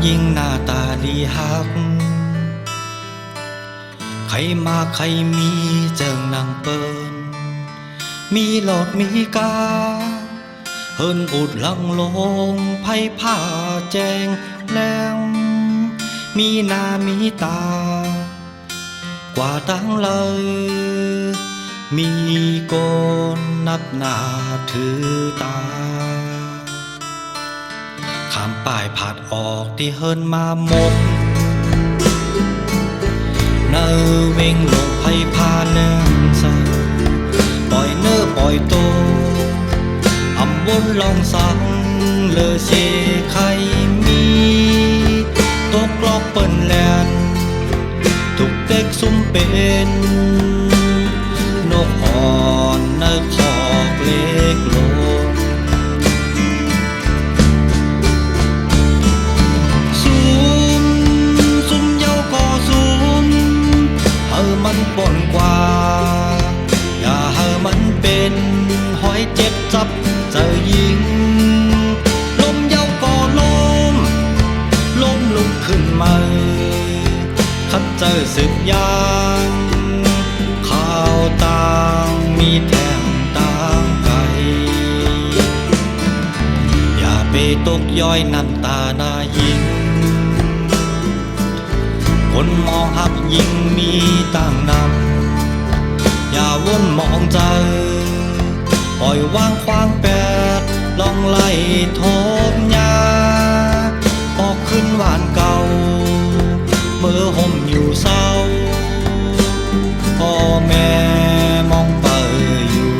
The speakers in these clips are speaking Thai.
ยิ่งหน้าตาดีฮักใครมาใครมีเจิงนางเปิ้นมีหลอดมีกาเฮินอุดลังลงไผ่ผ้าแจงแรงมีหน้ามีตากว่าตั้งเลยมีโกนนับหน้าถือตาข้ามป้ายผาดออกที่เฮินมาหมดเนอเวงลงไผ่ผ้าแนงใสปล่อยเนื้อปล่อยโตอำวนลองสังเลอเสใครมีตกลอกเปิ้นแลนทุกเด็กซุ่มเป็นนกอ่อนเนื้อคอกเล็กลงซุ่มเย้าก็ซุ่มเฮอมันป่นกว่าอย่าเฮอมันเป็นหอยเจ็บจับเจอยิงลมเย้าก็ล้มลุกขึ้นมาคัดเจอสึกยางข้าวต่างมีแถมต่างไกลอย่าไปตกย้อยน้ำตาหน้ายิงคนมองหักยิ่งมีต่างนำอย่าวนมองใจปล่อยวางควางแปดลองไล่ทบยาออกขึ้นหวานเก่าเมื่อห่มอยู่เศร้าพ่อแม่มองไปอยู่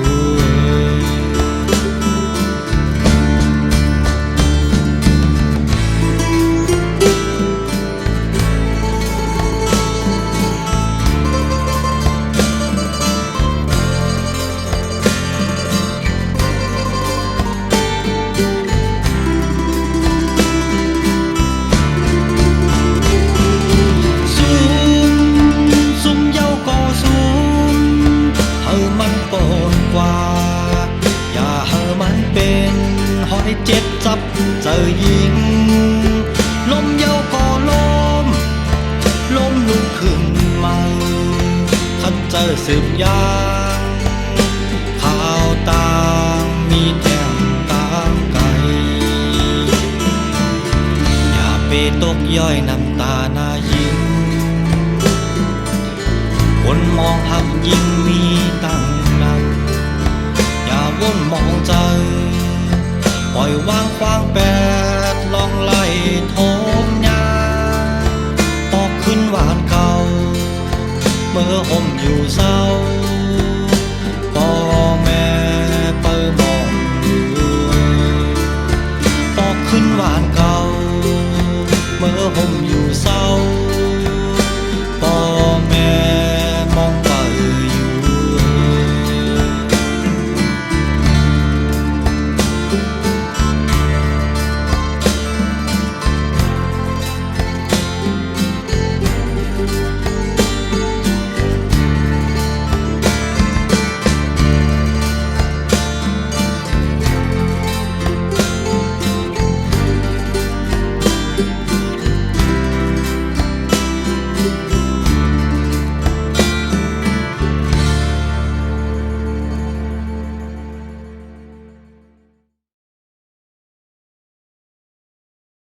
เจ็บจับเจอยิงลมเย้าก็ล้มลุกขึ้นมาคันเจอสืบยางข้าวต่างมีแถมต่างไกลอย่าไปตกย้อยน้ำตาหน้ายิงคนมองหักยิ่งมีตั้งนักอย่าวนมองใจปล่อยวางควางแปดลองไล่ทบยาออกขึ้นหวานเก่าเมื่อห่มอยู่เศร้า